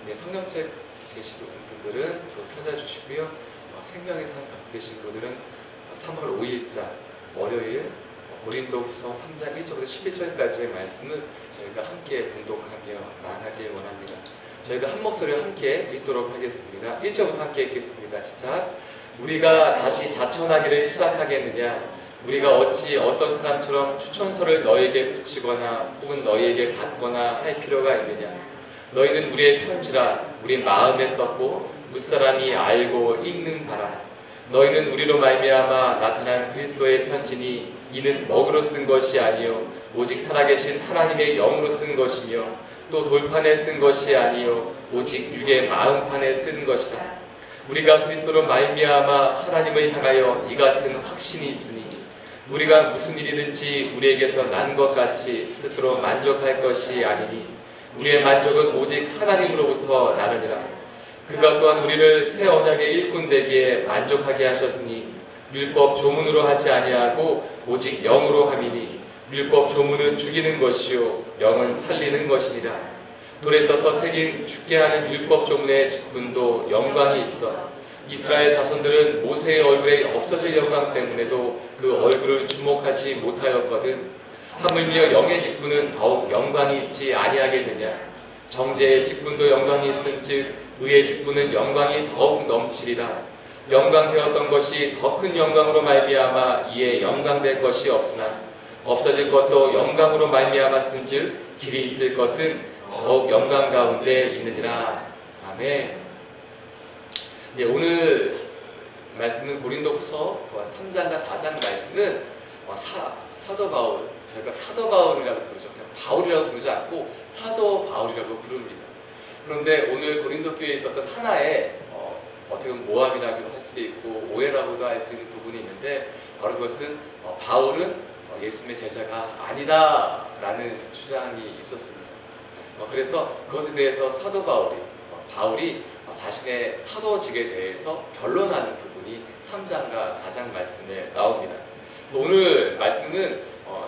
네, 성경책 계신 분들은 또 찾아주시고요. 생명의 산 갖고 계신 분들은 3월 5일자 월요일 고린도후서 3장 1절부터 11절까지의 말씀을 저희가 함께 공독하며 나아가길 원합니다. 저희가 한 목소리로 함께 읽도록 하겠습니다. 1절부터 함께 읽겠습니다. 시작. 우리가 다시 자천하기를 시작하겠느냐? 우리가 어찌 어떤 사람처럼 추천서를 너에게 붙이거나 혹은 너희에게 받거나 할 필요가 있느냐? 너희는 우리의 편지라 우리 마음에 썼고 무사람이 알고 읽는 바라. 너희는 우리로 말미암아 나타난 그리스도의 편지니 이는 먹으로 쓴 것이 아니요 오직 살아계신 하나님의 영으로 쓴 것이며 또 돌판에 쓴 것이 아니요 오직 육의 마음판에 쓴 것이다. 우리가 그리스도로 말미암아 하나님을 향하여 이 같은 확신이 있으니 우리가 무슨 일이든지 우리에게서 난 것 같이 스스로 만족할 것이 아니니 우리의 만족은 오직 하나님으로부터 나느니라. 그가 또한 우리를 새 언약의 일꾼 되기에 만족하게 하셨으니 율법 조문으로 하지 아니하고 오직 영으로 함이니 율법 조문은 죽이는 것이요 영은 살리는 것이니라. 돌에 서서 새긴 죽게 하는 율법 조문의 직분도 영광이 있어 이스라엘 자손들은 모세의 얼굴에 없어질 영광 때문에도 그 얼굴을 주목하지 못하였거든. 하물며 영의 직분은 더욱 영광이 있지 아니하겠느냐? 정죄의 직분도 영광이 있은즉 의의 직분은 영광이 더욱 넘치리라. 영광되었던 것이 더 큰 영광으로 말미암아 이에 영광될 것이 없으나 없어질 것도 영광으로 말미암았은즉 길이 있을 것은 더욱 영광 가운데 있느니라. 아멘. 네, 오늘 말씀은 고린도후서 또한 3장과 4장 말씀은 사도 바울, 저희가 사도 바울이라고 부르죠. 그냥 바울이라고 부르지 않고 사도 바울이라고 부릅니다. 그런데 오늘 고린도 교회에 있었던 하나의 어떻게 보면 모함이라고 할 수도 있고 오해라고도 할 수 있는 부분이 있는데 바로 그것은 바울은 예수님의 제자가 아니다라는 주장이 있었습니다. 그래서 그것에 대해서 사도 바울이 자신의 사도직에 대해서 변론하는 부분이 3장과 4장 말씀에 나옵니다. 그래서 오늘 말씀은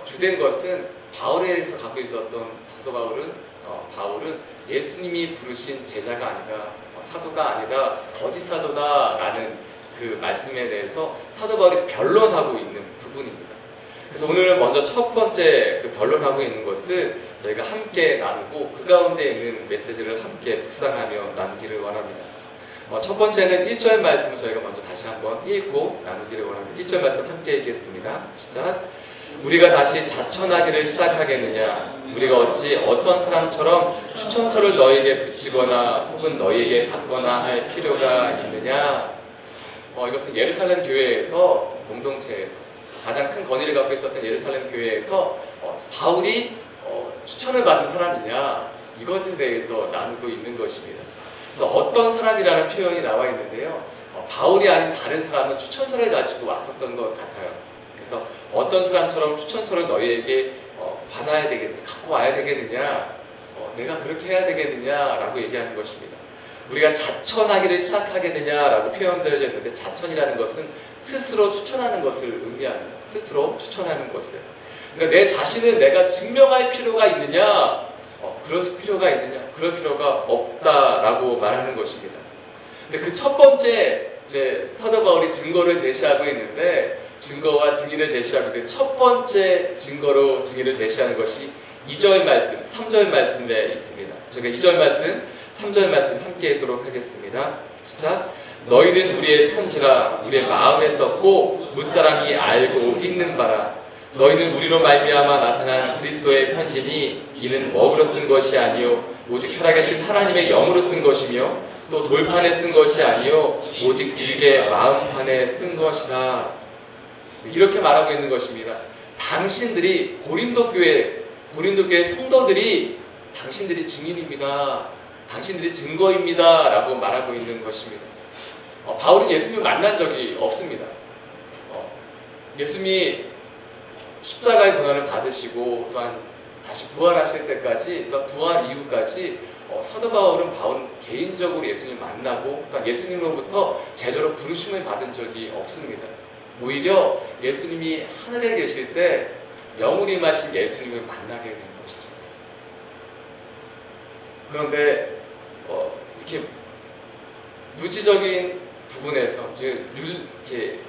주된 것은 바울에서 갖고 있었던 사도 바울은 예수님이 부르신 제자가 아니다, 사도가 아니다, 거짓 사도다라는 그 말씀에 대해서 사도 바울이 변론하고 있는 부분입니다. 그래서 오늘 먼저 첫 번째 그 변론하고 있는 것을 저희가 함께 나누고 그 가운데 있는 메시지를 함께 묵상하며 나누기를 원합니다. 첫 번째는 1절 말씀을 저희가 먼저 다시 한번 읽고 나누기를 원합니다. 1절 말씀 함께 읽겠습니다. 시작. 우리가 다시 자천하기를 시작하겠느냐? 우리가 어찌 어떤 사람처럼 추천서를 너에게 붙이거나 혹은 너에게 받거나 할 필요가 있느냐? 이것은 예루살렘 교회에서 공동체에서 가장 큰 권위를 갖고 있었던 예루살렘 교회에서 바울이 추천을 받은 사람이냐 이것에 대해서 나누고 있는 것입니다. 그래서 어떤 사람이라는 표현이 나와 있는데요. 바울이 아닌 다른 사람은 추천서를 가지고 왔었던 것 같아요. 그래서 어떤 사람처럼 추천서를 너희에게 받아야 되겠느냐, 갖고 와야 되겠느냐, 내가 그렇게 해야 되겠느냐라고 얘기하는 것입니다. 우리가 자천하기를 시작하겠느냐라고 표현되어져 있는데 자천이라는 것은 스스로 추천하는 것을 의미합니다. 스스로 추천하는 것을. 그러니까 내 자신을 내가 증명할 필요가 있느냐, 그럴 필요가 있느냐, 그럴 필요가 없다라고 말하는 것입니다. 근데 그 첫 번째 이제 사도 바울이 증거를 제시하고 있는데 증거와 증인을 제시하고 있는데 첫 번째 증거로 증인을 제시하는 것이 2절 말씀, 3절 말씀에 있습니다. 저희가 2절 말씀, 3절 말씀 함께 읽도록 하겠습니다. 시작. 너희는 우리의 편지라 우리의 마음에 썼고 무사람이 알고 읽는 바라. 너희는 우리로 말미암아 나타난 그리스도의 편지니 이는 먹으로 쓴 것이 아니요 오직 살아계신 하나님의 영으로 쓴 것이며 또 돌판에 쓴 것이 아니요 오직 일개 마음판에 쓴 것이다. 이렇게 말하고 있는 것입니다. 당신들이 고린도 교회 성도들이 당신들이 증인입니다. 당신들이 증거입니다. 라고 말하고 있는 것입니다. 바울은 예수님을 만난 적이 없습니다. 예수님이 십자가의 고난을 받으시고 또한 다시 부활하실 때까지 또한 부활 이후까지 사도 바울은 개인적으로 예수님을 만나고 또한 예수님으로부터 제자로 부르심을 받은 적이 없습니다. 오히려 예수님이 하늘에 계실 때 영으로 임하신 예수님을 만나게 된 것이죠. 그런데 이렇게 무지적인 부분에서 이렇게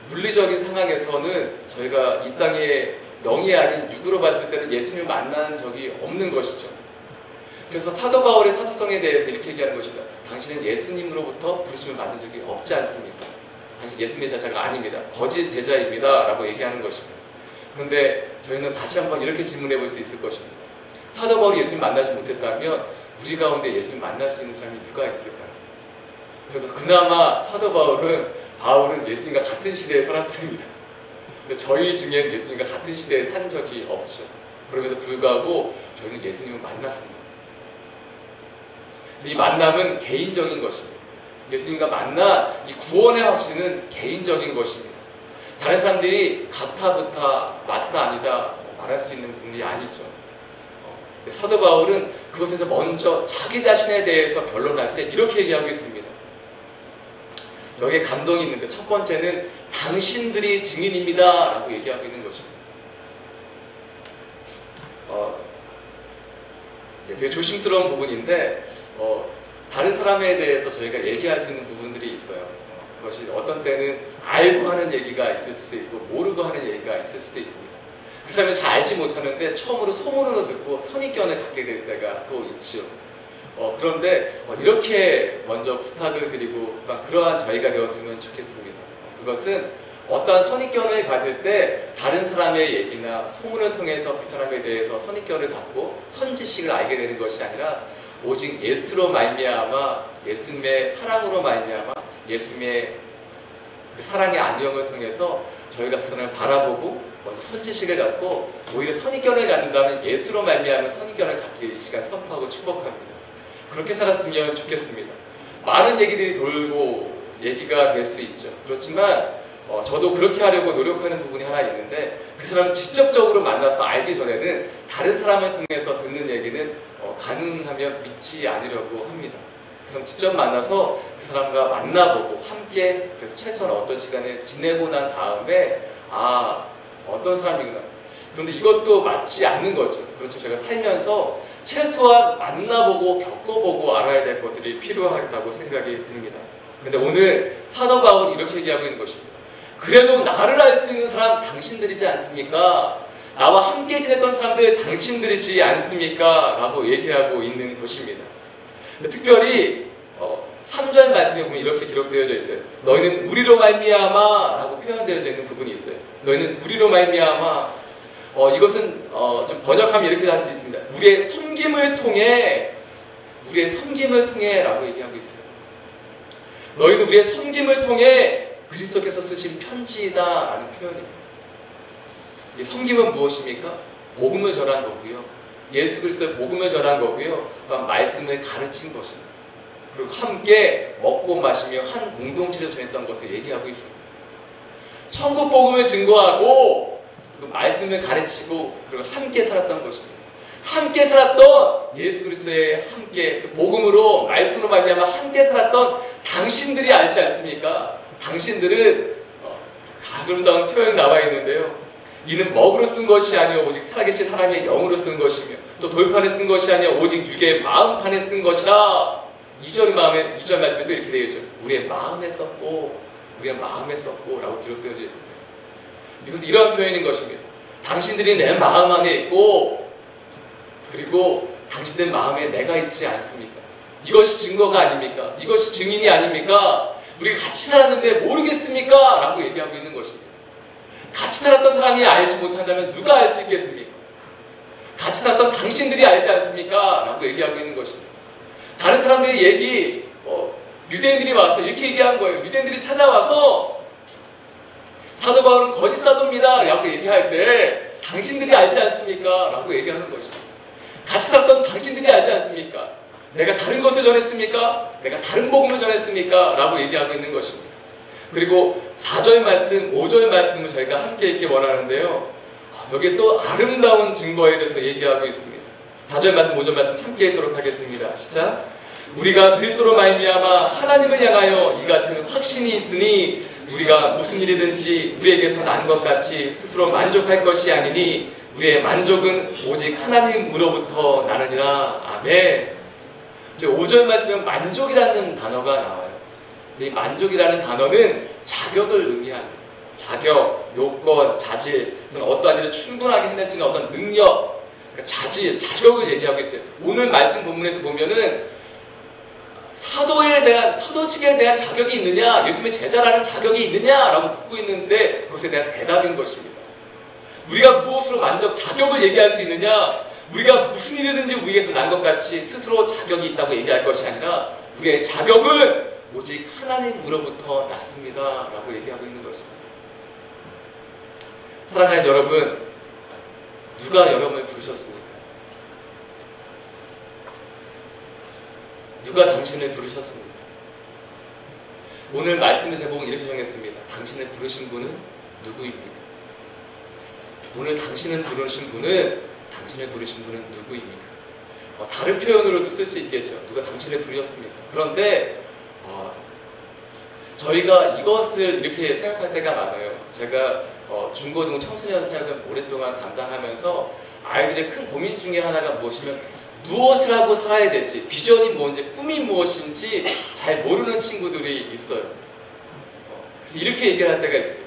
물리적인 상황에서는 저희가 이 땅에 영이 아닌 육으로 봤을 때는 예수님을 만난 적이 없는 것이죠. 그래서 사도 바울의 사도성에 대해서 이렇게 얘기하는 것입니다. 당신은 예수님으로부터 부르심을 받은 적이 없지 않습니까? 당신 예수님의 제자가 아닙니다. 거짓 제자입니다. 라고 얘기하는 것입니다. 그런데 저희는 다시 한번 이렇게 질문해 볼 수 있을 것입니다. 사도 바울이 예수님 만나지 못했다면 우리 가운데 예수님 만날 수 있는 사람이 누가 있을까요? 그래서 그나마 사도 바울은 예수님과 같은 시대에 살았습니다. 근데 저희 중엔 예수님과 같은 시대에 산 적이 없죠. 그럼에도 불구하고 저희는 예수님을 만났습니다. 이 만남은 개인적인 것입니다. 예수님과 만난 이 구원의 확신은 개인적인 것입니다. 다른 사람들이 같아부타 맞다 아니다 말할 수 있는 분이 아니죠. 사도 바울은 그것에서 먼저 자기 자신에 대해서 변론할 때 이렇게 얘기하고 있습니다. 여기에 감동이 있는데 첫 번째는 당신들이 증인입니다 라고 얘기하고 있는 것입니다. 되게 조심스러운 부분인데 다른 사람에 대해서 저희가 얘기할 수 있는 부분들이 있어요. 그것이 어떤 때는 알고 하는 얘기가 있을 수 있고 모르고 하는 얘기가 있을 수도 있습니다. 그 사람이 잘 알지 못하는데 처음으로 소문으로 듣고 선입견을 갖게 될 때가 또 있지요. 그런데 이렇게 먼저 부탁을 드리고 그러한 저희가 되었으면 좋겠습니다. 그것은 어떠한 선입견을 가질 때 다른 사람의 얘기나 소문을 통해서 그 사람에 대해서 선입견을 갖고 선지식을 알게 되는 것이 아니라 오직 예수로 말미암아 예수님의 사랑으로 말미암아 예수님의 그 사랑의 안녕을 통해서 저희가 그 사람을 바라보고 먼저 선지식을 갖고 오히려 선입견을 갖는다면 예수로 말미암은 선입견을 갖기 이 시간 선포하고 축복합니다. 그렇게 살았으면 좋겠습니다. 많은 얘기들이 돌고 얘기가 될 수 있죠. 그렇지만 저도 그렇게 하려고 노력하는 부분이 하나 있는데 그 사람을 직접적으로 만나서 알기 전에는 다른 사람을 통해서 듣는 얘기는 가능하면 믿지 않으려고 합니다. 그래서 직접 만나서 그 사람과 만나보고 함께 최소한 어떤 시간을 지내고 난 다음에 어떤 사람이구나. 그런데 이것도 맞지 않는 거죠. 그렇죠. 제가 살면서 최소한 만나보고 겪어보고 알아야 될 것들이 필요하다고 생각이 듭니다. 근데 오늘 사도 바울이 이렇게 얘기하고 있는 것입니다. 그래도 나를 알 수 있는 사람 당신들이지 않습니까? 나와 함께 지냈던 사람들 당신들이지 않습니까? 라고 얘기하고 있는 것입니다. 특별히 3절 말씀에 보면 이렇게 기록되어져 있어요. 너희는 우리로 말미암아 라고 표현되어져 있는 부분이 있어요. 너희는 우리로 말미암아. 이것은 좀 번역하면 이렇게 할 수 있습니다. 우리의 섬김을 통해 라고 얘기하고 있어요. 너희는 우리의 섬김을 통해 그리스도께서 쓰신 편지이다 라는 표현입니다. 이 섬김은 무엇입니까? 복음을 전한 거고요. 예수 그리스도의 복음을 전한 거고요. 또한 말씀을 가르친 것입니다. 그리고 함께 먹고 마시며 한 공동체를 전했던 것을 얘기하고 있습니다. 천국 복음을 증거하고 그 말씀을 가르치고 그리고 함께 살았던 것입니다. 함께 살았던 예수 그리스도의 함께 그 복음으로 말씀으로 말미암아 함께 살았던 당신들이 알지 않습니까? 당신들은 아름다운 표현이 나와 있는데요. 이는 먹으로 쓴 것이 아니요 오직 살아계신 하나님의 영으로 쓴 것이며 또 돌판에 쓴 것이 아니요 오직 육의 마음판에 쓴 것이라. 2절 말씀에 또 이렇게 되어 있죠. 우리의 마음에 썼고 라고 기록되어져 있습니다. 이것은 이러한 표현인 것입니다. 당신들이 내 마음 안에 있고 그리고 당신들 마음에 내가 있지 않습니까? 이것이 증거가 아닙니까? 이것이 증인이 아닙니까? 우리가 같이 살았는데 모르겠습니까? 라고 얘기하고 있는 것입니다. 같이 살았던 사람이 알지 못한다면 누가 알 수 있겠습니까? 같이 살았던 당신들이 알지 않습니까? 라고 얘기하고 있는 것입니다. 다른 사람들의 얘기, 유대인들이 와서 이렇게 얘기한 거예요. 유대인들이 찾아와서 사도 바울은 거짓 사도입니다 라고 얘기할 때 당신들이 알지 않습니까? 라고 얘기하는 것입니다. 같이 살았던 당신들이 알지 않습니까? 내가 다른 것을 전했습니까? 내가 다른 복음을 전했습니까? 라고 얘기하고 있는 것입니다. 그리고 4절 말씀, 5절 말씀을 저희가 함께 읽기 원하는데요. 여기에 또 아름다운 증거에 대해서 얘기하고 있습니다. 4절 말씀, 5절 말씀 함께 읽도록 하겠습니다. 시작. 우리가 그리스도로 말미암아 하나님을 향하여 이 같은 확신이 있으니 우리가 무슨 일이든지 우리에게서 난 것 같이 스스로 만족할 것이 아니니 우리의 만족은 오직 하나님으로부터 나느니라. 아멘. 이제 5절 말씀에 만족이라는 단어가 나와요. 이 만족이라는 단어는 자격을 의미합니다. 자격, 요건, 자질, 또는 어떠한 일을 충분하게 해낼 수 있는 어떤 능력, 그러니까 자질, 자격을 얘기하고 있어요. 오늘 말씀 본문에서 보면은 사도직에 대한 자격이 있느냐, 예수님의 제자라는 자격이 있느냐라고 묻고 있는데 그것에 대한 대답인 것입니다. 우리가 무엇으로 자격을 얘기할 수 있느냐, 우리가 무슨 일이든지 우리에게서 난 것 같이 스스로 자격이 있다고 얘기할 것이 아니라 우리의 자격은 오직 하나님으로부터 났습니다 라고 얘기하고 있는 것입니다. 사랑하는 여러분, 누가 여러분을 부르셨습니까? 누가 당신을 부르셨습니까? 오늘 말씀의 제목은 이렇게 정했습니다. 당신을 부르신 분은 누구입니까? 오늘 당신을 부르신 분은 누구입니까? 다른 표현으로도 쓸 수 있겠죠. 누가 당신을 부르셨습니까? 그런데 저희가 이것을 이렇게 생각할 때가 많아요. 제가 중고등 청소년 사역을 오랫동안 담당하면서 아이들의 큰 고민 중에 하나가 무엇이면 무엇을 하고 살아야 될지, 비전이 뭔지, 꿈이 무엇인지 잘 모르는 친구들이 있어요. 그래서 이렇게 얘기할 때가 있어요.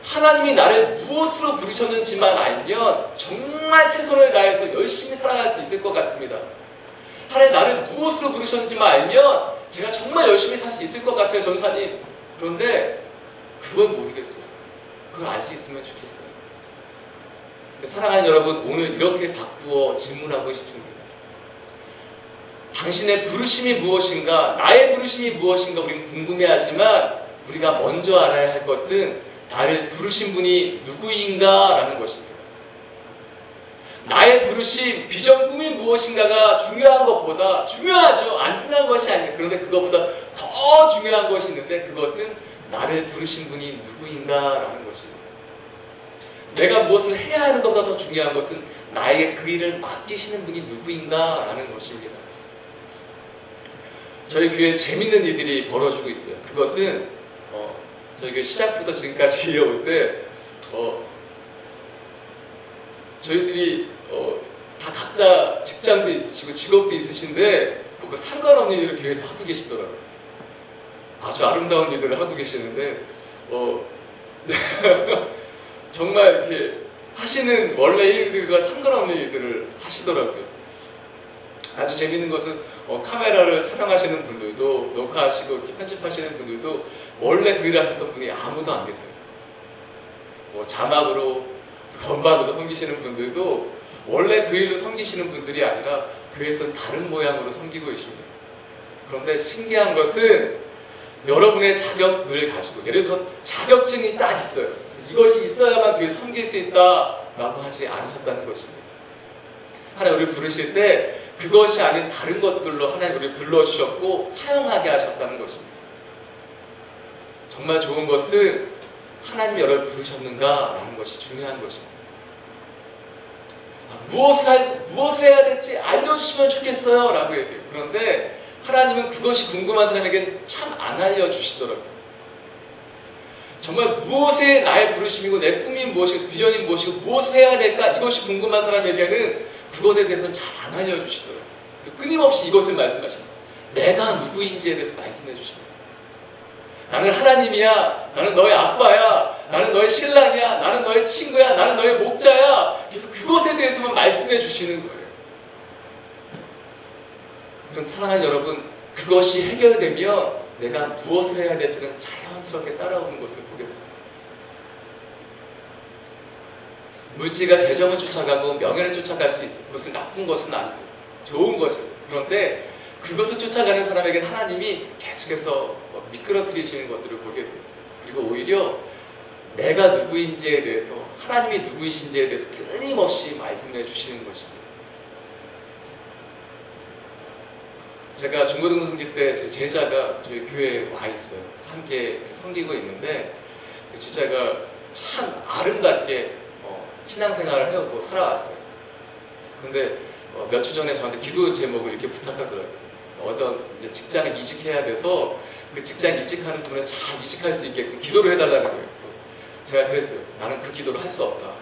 하나님이 나를 무엇으로 부르셨는지만 알면 정말 최선을 다해서 열심히 살아갈 수 있을 것 같습니다. 하나님 나를 무엇으로 부르셨는지만 알면 제가 정말 열심히 살 수 있을 것 같아요, 전사님. 그런데 그건 모르겠어요. 그걸 알 수 있으면 좋겠어요. 사랑하는 여러분, 오늘 이렇게 바꾸어 질문하고 싶습니다. 당신의 부르심이 무엇인가, 나의 부르심이 무엇인가 우리는 궁금해하지만 우리가 먼저 알아야 할 것은 나를 부르신 분이 누구인가 라는 것입니다. 나의 부르심, 비전, 꿈이 무엇인가가 중요한 것보다, 중요하죠. 안 중요한 것이 아니에요. 그런데 그것보다 더 중요한 것이 있는데 그것은 나를 부르신 분이 누구인가 라는 것입니다. 내가 무엇을 해야 하는 것보다 더 중요한 것은 나에게 그 일을 맡기시는 분이 누구인가 라는 것입니다. 저희 교회에 재밌는 일들이 벌어지고 있어요. 그것은 저희 교회 시작부터 지금까지 이어올 때 저희들이 다 각자 직장도 있으시고 직업도 있으신데 그 상관없는 일을 교회에서 하고 계시더라고요. 아주 아름다운 일들을 하고 계시는데 정말 이렇게 하시는 원래 일들과 상관없는 일들을 하시더라고요. 아주 재밌는 것은 카메라를 촬영하시는 분들도, 녹화하시고 편집하시는 분들도 원래 그 일을 하셨던 분이 아무도 안 계세요. 자막으로, 건반으로 섬기시는 분들도 원래 그 일로 섬기시는 분들이 아니라 교회에서 다른 모양으로 섬기고 계십니다. 그런데 신기한 것은 여러분의 자격을 가지고, 예를 들어서 자격증이 딱 있어요. 이것이 있어야만 교회에 섬길 수 있다라고 하지 않으셨다는 것입니다. 하나님 우리를 부르실 때 그것이 아닌 다른 것들로 하나님 우리를 불러주셨고 사용하게 하셨다는 것입니다. 정말 좋은 것은 하나님이 여러분을 부르셨는가라는 것이 중요한 것입니다. 무엇을 해야 될지 알려주시면 좋겠어요 라고 얘기해요. 그런데 하나님은 그것이 궁금한 사람에게는 참 안 알려주시더라고요. 정말 무엇에 나의 부르심이고 내 꿈이 무엇이고 비전이 무엇이고 무엇을 해야 될까, 이것이 궁금한 사람에게는 그것에 대해서는 잘 안 알려주시더라고요. 끊임없이 이것을 말씀하십니다. 내가 누구인지에 대해서 말씀해 주십니다. 나는 하나님이야, 나는 너의 아빠야, 나는 너의 신랑이야, 나는 너의 친구야, 나는 너의 목자야. 그래서 그것에 대해서만 말씀해 주시는 거예요. 그럼 사랑하는 여러분, 그것이 해결되면 내가 무엇을 해야 될지는 자연스럽게 따라오는 것을 보게 됩니다. 물질과 재정을 쫓아가고 명예를 쫓아갈 수 있어요. 그것은 나쁜 것은 아니고 좋은 것이에요. 그런데 그것을 쫓아가는 사람에게는 하나님이 계속해서 미끄러뜨리시는 것들을 보게 돼요. 그리고 오히려 내가 누구인지에 대해서, 하나님이 누구이신지에 대해서 끊임없이 말씀해 주시는 것입니다. 제가 중고등부 섬길 때 제 제자가 저희 교회에 와 있어요. 함께 섬기고 있는데 그 제자가 참 아름답게 신앙생활을 해오고 살아왔어요. 근데 몇 주 전에 저한테 기도 제목을 이렇게 부탁하더라고요. 어떤 이제 직장에 이직해야 돼서 그 직장 이직하는 분을 잘 이직할 수 있게끔 기도를 해달라는 거예요. 제가 그랬어요. 나는 그 기도를 할 수 없다.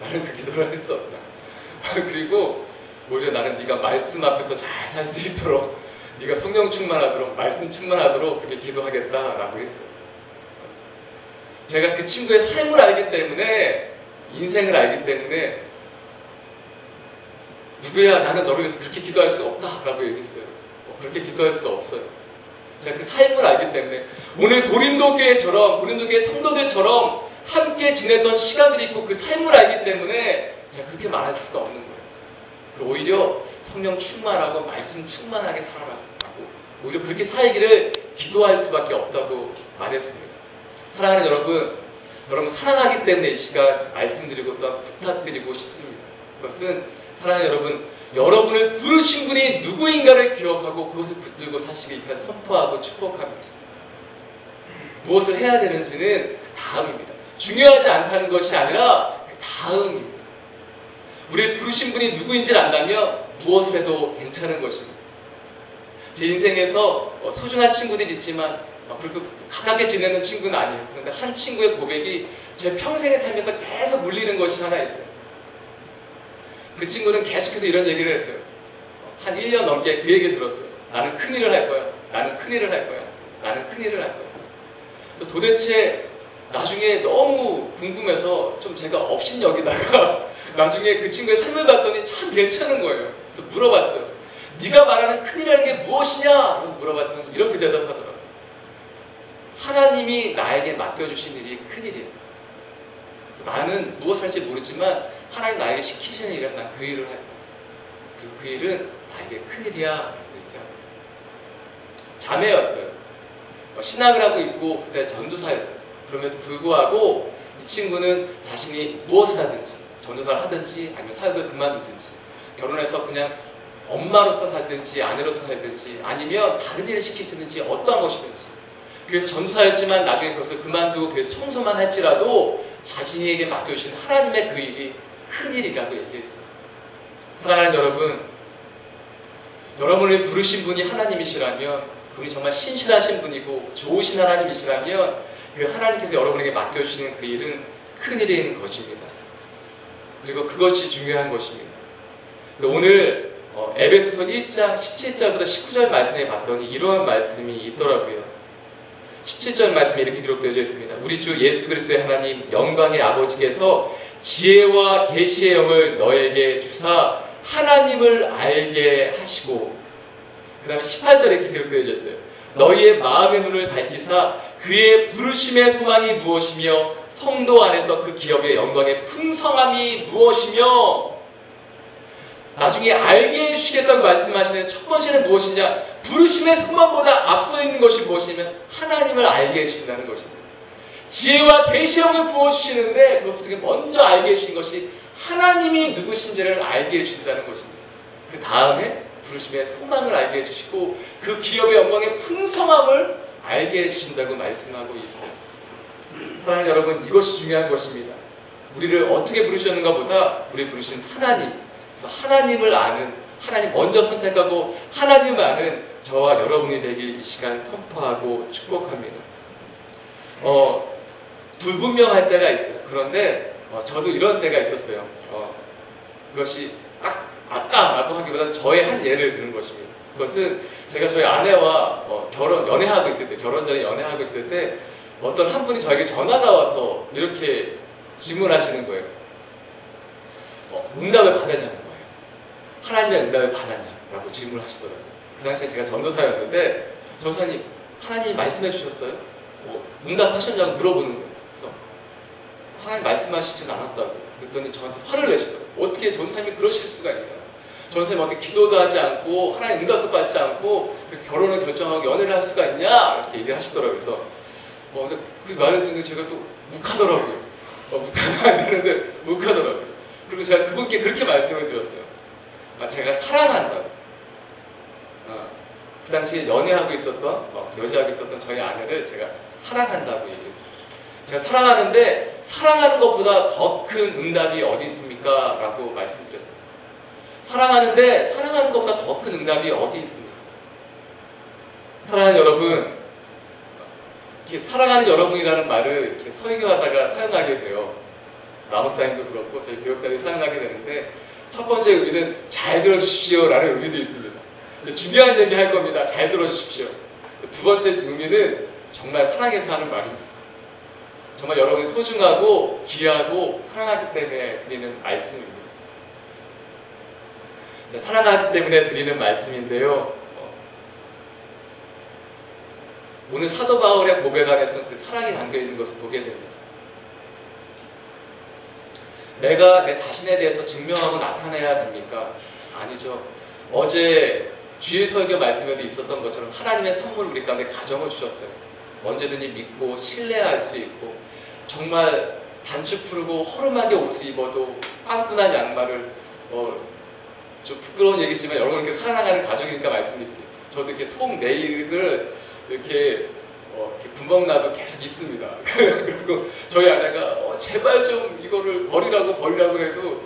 나는 그 기도를 할 수 없다. 그리고 오히려 나는 네가 말씀 앞에서 잘 살 수 있도록, 네가 성령 충만하도록, 말씀 충만하도록 그렇게 기도하겠다라고 했어요. 제가 그 친구의 삶을 알기 때문에, 인생을 알기 때문에 누구야 나는 너를 위해서 그렇게 기도할 수 없다라고 얘기했어요. 그렇게 기도할 수 없어요. 제가 그 삶을 알기 때문에. 오늘 고린도 교회 성도들처럼 함께 지냈던 시간들이 있고 그 삶을 알기 때문에 제가 그렇게 말할 수가 없는 거예요. 그리고 오히려 성령 충만하고 말씀 충만하게 살아라고, 오히려 그렇게 살기를 기도할 수밖에 없다고 말했습니다. 사랑하는 여러분 사랑하기 때문에 이 시간 말씀드리고 또한 부탁드리고 싶습니다. 그것은 사랑하는 여러분을 부르신 분이 누구인가를 기억하고 그것을 붙들고 사시길 선포하고 축복합니다. 무엇을 해야 되는지는 그 다음입니다. 중요하지 않다는 것이 아니라 그 다음입니다. 우리의 부르신 분이 누구인지를 안다면 무엇을 해도 괜찮은 것입니다. 제 인생에서 소중한 친구들이 있지만 그렇게 가깝게 지내는 친구는 아니에요. 그런데 한 친구의 고백이 제 평생에 살면서 계속 물리는 것이 하나 있어요. 그 친구는 계속해서 이런 얘기를 했어요. 한 1년 넘게 그 얘기 들었어요. 나는 큰일을 할 거야. 나는 큰일을 할 거야. 나는 큰일을 할 거야. 그래서 도대체 나중에 너무 궁금해서 좀 제가 업신여기다가 나중에 그 친구의 삶을 봤더니 참 괜찮은 거예요. 그래서 물어봤어요. 네가 말하는 큰일이라는 게 무엇이냐? 라고 물어봤더니 이렇게 대답하더라고요. 하나님이 나에게 맡겨주신 일이 큰일이에요. 나는 무엇을 할지 모르지만 하나님 나에게 시키시는 일이라 난 그 일을 할 거야. 그 일은 나에게 큰일이야. 라고 얘기하더라고요. 자매였어요. 신학을 하고 있고 그때 전도사였어요. 그럼에도 불구하고 이 친구는 자신이 무엇을 하든지, 전도사를 하든지 아니면 사역을 그만두든지, 결혼해서 그냥 엄마로서 살든지 아내로서 살든지 아니면 다른 일을 시킬 수 있는지 어떠한 것이든지, 그래서 전도사였지만 나중에 그것을 그만두고 그래서 청소만 할지라도 자신에게 맡겨주신 하나님의 그 일이 큰 일이라고 얘기했어요. 사랑하는 여러분을 부르신 분이 하나님이시라면, 그분이 정말 신실하신 분이고 좋으신 하나님이시라면 그 하나님께서 여러분에게 맡겨주시는 그 일은 큰 일인 것입니다. 그리고 그것이 중요한 것입니다. 오늘 에베소서 1장 17절부터 19절 말씀에 봤더니 이러한 말씀이 있더라고요. 17절 말씀이 이렇게 기록되어 있습니다. 우리 주 예수 그리스도의 하나님 영광의 아버지께서 지혜와 계시의 영을 너에게 주사 하나님을 알게 하시고, 그 다음에 18절에 이렇게 기록되어 있어요. 너희의 마음의 눈을 밝히사 그의 부르심의 소망이 무엇이며 성도 안에서 그 기업의 영광의 풍성함이 무엇이며, 나중에 알게 해주시겠다고 말씀하시는 첫 번째는 무엇이냐? 부르심의 소망보다 앞서 있는 것이 무엇이냐면 하나님을 알게 해주신다는 것입니다. 지혜와 계시형을 부어주시는데 그것을 먼저 알게 해주신 것이 하나님이 누구신지를 알게 해주신다는 것입니다. 그 다음에 부르심의 소망을 알게 해주시고 그 기업의 영광의 풍성함을 알게 해주신다고 말씀하고 있어요. 사랑하는 여러분, 이것이 중요한 것입니다. 우리를 어떻게 부르셨는가 보다 우리 부르신 하나님, 그래서 하나님을 아는, 하나님 먼저 선택하고 하나님을 아는 저와 여러분이 되길 이 시간 선포하고 축복합니다. 불분명할 때가 있어요. 그런데 저도 이런 때가 있었어요. 그것이 딱 맞다라고 하기보다는 저의 한 예를 드는 것입니다. 그것은 제가 저희 아내와 연애하고 있을 때, 결혼 전에 연애하고 있을 때 어떤 한 분이 저에게 전화가 와서 이렇게 질문하시는 거예요. 응답을 받았냐는 거예요. 하나님의 응답을 받았냐라고 질문하시더라고요. 그 당시에 제가 전도사였는데 전도사님, 하나님이 말씀해 주셨어요? 응답하셨냐고 물어보는 거예요. 그래서 하나님 말씀하시진 않았다고. 그랬더니 저한테 화를 내시더라고요. 어떻게 전도사님이 그러실 수가 있냐. 전도사님 어떻게 기도도 하지 않고 하나님 응답도 받지 않고 결혼을 결정하고 연애를 할 수가 있냐 이렇게 얘기를 하시더라고요. 그래서 그 말을 듣는 제가 또 묵하더라고요. 묵하면 안 되는데 묵하더라고요. 그리고 제가 그분께 그렇게 말씀을 드렸어요. 제가 사랑한다고. 그 당시에 연애하고 있었던 여자하고 있었던 저희 아내를 제가 사랑한다고 얘기했어요. 제가 사랑하는데 사랑하는 것보다 더 큰 응답이 어디 있습니까? 라고 말씀드렸어요. 사랑하는데 사랑하는 것보다 더 큰 응답이 어디 있습니까? 사랑하는 여러분, 이렇게 사랑하는 여러분이라는 말을 이렇게 설교하다가 사용하게 돼요. 남목사님도 그렇고 저희 교역자들이 사용하게 되는데 첫 번째 의미는 잘 들어주십시오 라는 의미도 있습니다. 중요한 얘기 할 겁니다. 잘 들어주십시오. 두 번째 의미는 정말 사랑해서 하는 말입니다. 정말 여러분이 소중하고 귀하고 사랑하기 때문에 드리는 말씀입니다. 사랑하기 때문에 드리는 말씀인데요. 오늘 사도 바울의 고백 안에서 그 사랑이 담겨있는 것을 보게 됩니다. 내가 내 자신에 대해서 증명하고 나타내야 됩니까? 아니죠. 어제 주일 설교 말씀에도 있었던 것처럼 하나님의 선물 우리 가운데 가정을 주셨어요. 언제든지 믿고 신뢰할 수 있고 정말 단추 풀고 허름하게 옷을 입어도 깐끈한 양말을 좀 부끄러운 얘기지만 여러분 이렇게 사랑하는 가족이니까 말씀드릴게요. 저도 이렇게 속 네일을 이렇게 구멍 나도 계속 입습니다. 그리고 저희 아내가 제발 좀 이거를 버리라고 해도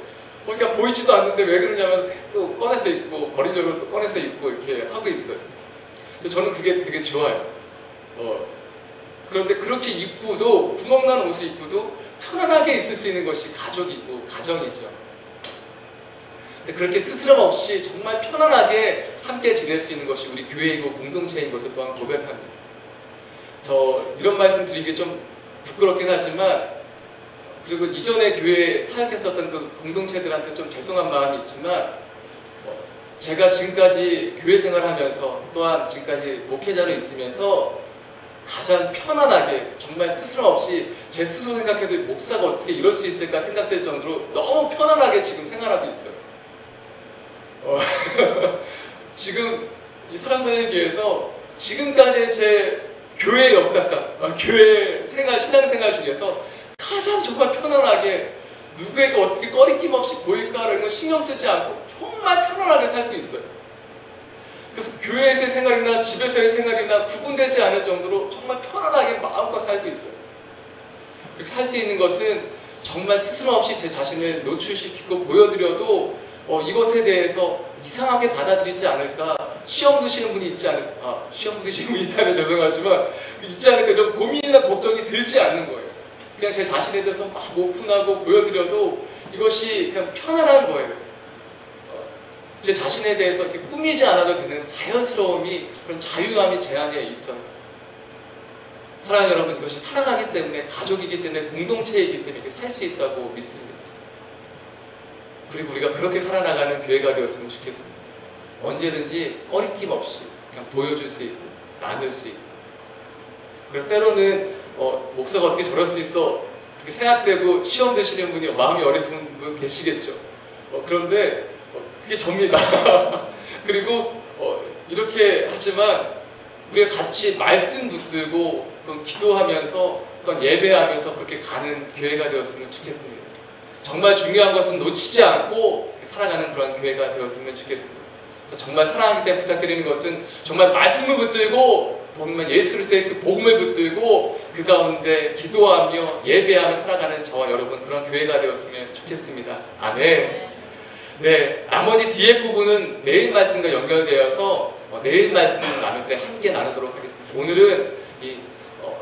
그러니까 보이지도 않는데 왜 그러냐면 계속 꺼내서 입고 버리려고 또 꺼내서 입고 이렇게 하고 있어요. 근데 저는 그게 되게 좋아요. 그런데 그렇게 입고도 구멍 난 옷을 입고도 편안하게 있을 수 있는 것이 가족이고 가정이죠. 근데 그렇게 스스럼 없이 정말 편안하게 함께 지낼 수 있는 것이 우리 교회이고 공동체인 것을 또한 고백합니다. 저 이런 말씀 드리기 좀 부끄럽긴 하지만 그리고 이전에 교회에 사역했었던 그 공동체들한테 좀 죄송한 마음이 있지만 제가 지금까지 교회 생활하면서 또한 지금까지 목회자로 있으면서 가장 편안하게 정말 스스럼 없이 제 스스로 생각해도 목사가 어떻게 이럴 수 있을까 생각될 정도로 너무 편안하게 지금 생활하고 있어요. 지금 이 사랑사역교회에서 지금까지 제 교회 역사상, 교회 생활, 신앙생활 중에서 가장 정말 편안하게 누구에게 어떻게 꺼리낌 없이 보일까라는 걸 신경 쓰지 않고 정말 편안하게 살고 있어요. 그래서 교회에서의 생활이나 집에서의 생활이나 구분되지 않을 정도로 정말 편안하게 마음껏 살고 있어요. 그렇게 살 수 있는 것은 정말 스스럼 없이 제 자신을 노출시키고 보여드려도 이것에 대해서 이상하게 받아들이지 않을까, 시험 드시는 분이 있지 않을까, 시험 드시는 분이 있다면 죄송하지만 있지 않을까 이런 고민이나 걱정이 들지 않는 거예요. 그냥 제 자신에 대해서 막 오픈하고 보여드려도 이것이 그냥 편안한 거예요. 제 자신에 대해서 이렇게 꾸미지 않아도 되는 자연스러움이, 그런 자유함이 제 안에 있어요. 사랑하는 여러분, 이것이 사랑하기 때문에, 가족이기 때문에, 공동체이기 때문에 이렇게 살 수 있다고 믿습니다. 그리고 우리가 그렇게 살아나가는 교회가 되었으면 좋겠습니다. 언제든지 꺼리낌 없이 그냥 보여줄 수 있고 나눌 수 있고. 그래서 때로는 목사가 어떻게 저럴 수 있어 그렇게 생각되고 시험 드시는 분이 마음이 어린 분 계시겠죠. 그런데 그게 접니다. 그리고 이렇게 하지만 우리가 같이 말씀 붙들고 기도하면서 또 예배하면서 그렇게 가는 교회가 되었으면 좋겠습니다. 정말 중요한 것은 놓치지 않고 살아가는 그런 교회가 되었으면 좋겠습니다. 정말 사랑하기 때문에 부탁드리는 것은 정말 말씀을 붙들고 정말 예수 그리스도의 그 복음을 붙들고 그 가운데 기도하며 예배하며 살아가는 저와 여러분, 그런 교회가 되었으면 좋겠습니다. 아멘. 네, 나머지 뒤에 부분은 내일 말씀과 연결되어서 내일 말씀을 나눌 때 함께 나누도록 하겠습니다. 오늘은 이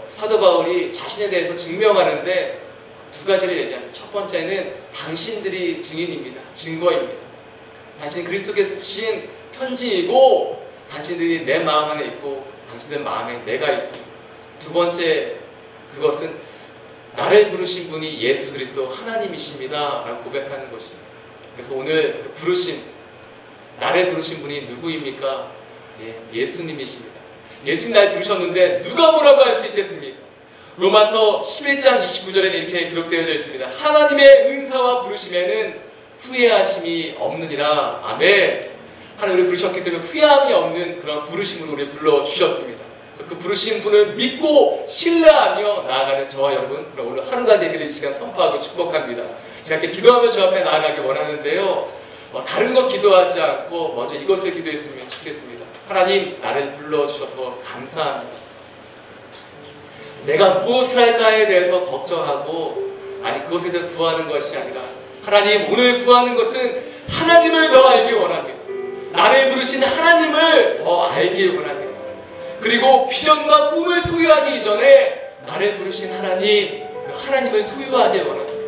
사도 바울이 자신에 대해서 증명하는데 두 가지를 얘기합니다. 첫 번째는 당신들이 증인입니다. 증거입니다. 당신 그리스도께서 쓰신 편지이고 당신들이 내 마음 안에 있고 당신들 마음에 내가 있습니다. 두 번째, 그것은 나를 부르신 분이 예수 그리스도 하나님이십니다 라고 고백하는 것입니다. 그래서 오늘 그 부르심, 나를 부르신 분이 누구입니까? 예수님이십니다. 예수님 날 부르셨는데 누가 뭐라고 할 수 있겠습니까? 로마서 11장 29절에는 이렇게 기록되어져 있습니다. 하나님의 은사와 부르심에는 후회하심이 없느니라. 아멘. 하나님 우리 부르셨기 때문에 후회함이 없는 그런 부르심으로 우리 불러주셨습니다. 그래서 그 부르신 분을 믿고 신뢰하며 나아가는 저와 여러분, 그럼 오늘 하루가 되기를 이 시간 선포하고 축복합니다. 제가 이렇게 기도하며 주 앞에 나아가기 원하는데요. 다른 것 기도하지 않고 먼저 이것을 기도했으면 좋겠습니다. 하나님, 나를 불러주셔서 감사합니다. 내가 무엇을 할까에 대해서 걱정하고 그것에 대해서 구하는 것이 아니라 하나님, 오늘 구하는 것은 하나님을 더 알기 원합니다. 나를 부르신 하나님을 더 알기 원합니다. 그리고 비전과 꿈을 소유하기 이전에 나를 부르신 하나님, 그 하나님을 소유하기 원합니다.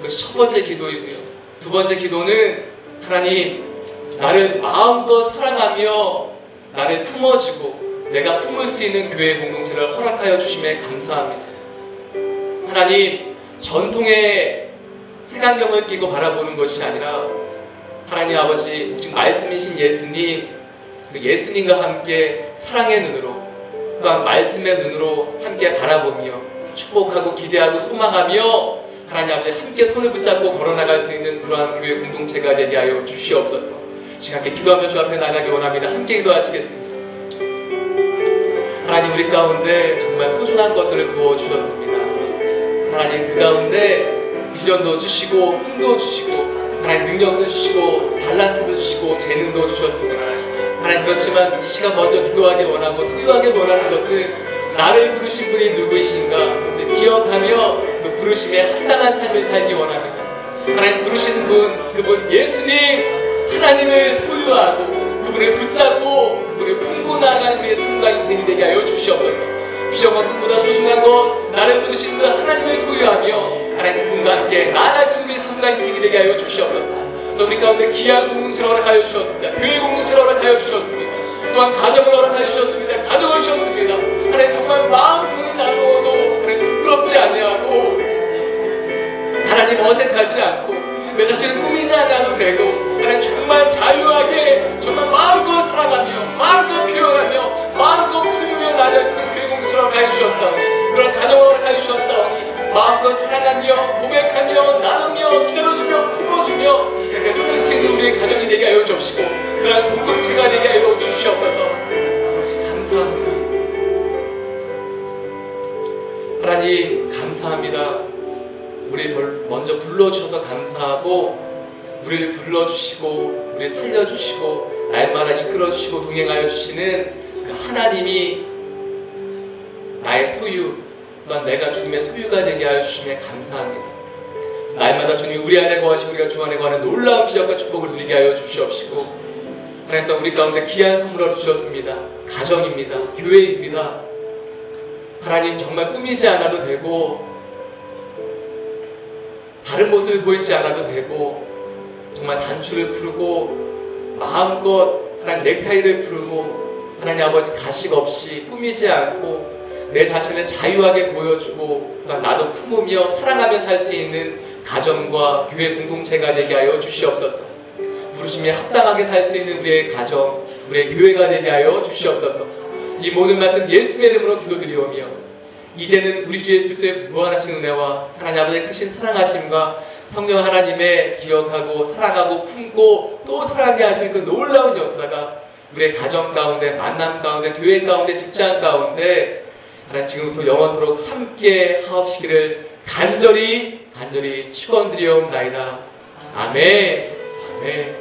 그것이 첫 번째 기도이고요. 두 번째 기도는 하나님, 나를 마음껏 사랑하며 나를 품어주고 내가 품을 수 있는 교회 공동체를 허락하여 주심에 감사합니다. 하나님, 전통의 색안경을 끼고 바라보는 것이 아니라 하나님 아버지, 오직 말씀이신 예수님, 그 예수님과 함께 사랑의 눈으로 또한 말씀의 눈으로 함께 바라보며 축복하고 기대하고 소망하며 하나님 아버지 함께 손을 붙잡고 걸어나갈 수 있는 그러한 교회 공동체가 되게 하여 주시옵소서. 지금 함께 기도하며 주 앞에 나가기 원합니다. 함께 기도하시겠습니다. 하나님, 우리 가운데 정말 소중한 것들을 부어주셨습니다. 하나님, 그 가운데 비전도 주시고 꿈도 주시고 하나님 능력도 주시고 달란트도 주시고 재능도 주셨습니다. 하나님, 그렇지만 이 시간 먼저 기도하기 원하고 소유하기 원하는 것은 나를 부르신 분이 누구이신가 그것을 기억하며 그 부르심에 합당한 삶을 살기 원합니다. 하나님, 부르신 분, 그분 예수님 하나님을 소유하고 그분을 붙잡고 그분을 품고 나아가는 우리의 삶과 인생이 되게 하여 주시옵소서. 비전과 꿈보다 소중한 것, 나를 부르신 분 하나님을 소유하며 하나님 그분과 함께 나아갈 수 있는 우리의 삶과 인생이 되게 하여 주시옵소서. 또 우리 가운데 귀한 공동체를 허락하여 주셨습니다. 교회 공동체를 허락하여 주셨습니다. 또한 가정을 허락하여 주셨습니다. 가정을 주셨습니다. 하나님, 정말 마음 편히 나누어도 하나님 부끄럽지 아니하고 하나님 어색하지 않고 내 자신을 꾸미지 않아도 되고 하나님 정말 자유하게 정말 마음껏 사랑하며 마음껏 표현하며 마음껏 품으며 나아갈 수 있는 교회 공동체를 허락하여 주셨사오니 그런 가정을 허락하여 주셨사오니 마음껏 사랑하며 고백하며 나누며 기다려주며 품어주며 이렇게 살릴 수 있는 우리의 가정이 되게 하여 주옵시고 그러한 공동체가 되게 하여 주시옵소서. 아버지, 감사합니다. 하나님, 감사합니다. 우리 먼저 불러주셔서 감사하고 우리를 불러주시고 우리를 살려주시고 날마다 이끌어주시고 동행하여 주시는 그 하나님이 나의 소유 또한 내가 주님의 소유가 되게 하여 주심에 감사합니다. 날마다 주님이 우리 안에 거하시고 우리가 주 안에 거하는 놀라운 기적과 축복을 누리게 하여 주시옵시고 하나님, 또 우리 가운데 귀한 선물을 주셨습니다. 가정입니다. 교회입니다. 하나님, 정말 꾸미지 않아도 되고 다른 모습을 보이지 않아도 되고 정말 단추를 풀고 마음껏 하나님 넥타이를 풀고 하나님 아버지 가식 없이 꾸미지 않고 내 자신을 자유하게 보여주고 나도 품으며 사랑하며 살 수 있는 가정과 교회 공동체가 되게 하여 주시옵소서. 부르심에 합당하게 살 수 있는 우리의 가정, 우리의 교회가 되게 하여 주시옵소서. 이 모든 말씀 예수의 이름으로 기도드리오며 이제는 우리 주 예수 그리스도의 무한하신 은혜와 하나님 아버지의 크신 사랑하심과 성령 하나님의 기억하고 사랑하고 품고 또 사랑하게 하시는 그 놀라운 역사가 우리의 가정 가운데, 만남 가운데, 교회 가운데, 직장 가운데 하나님 지금부터 영원토록 함께 하옵시기를 간절히 축원드리옵나이다. 아멘. 아멘.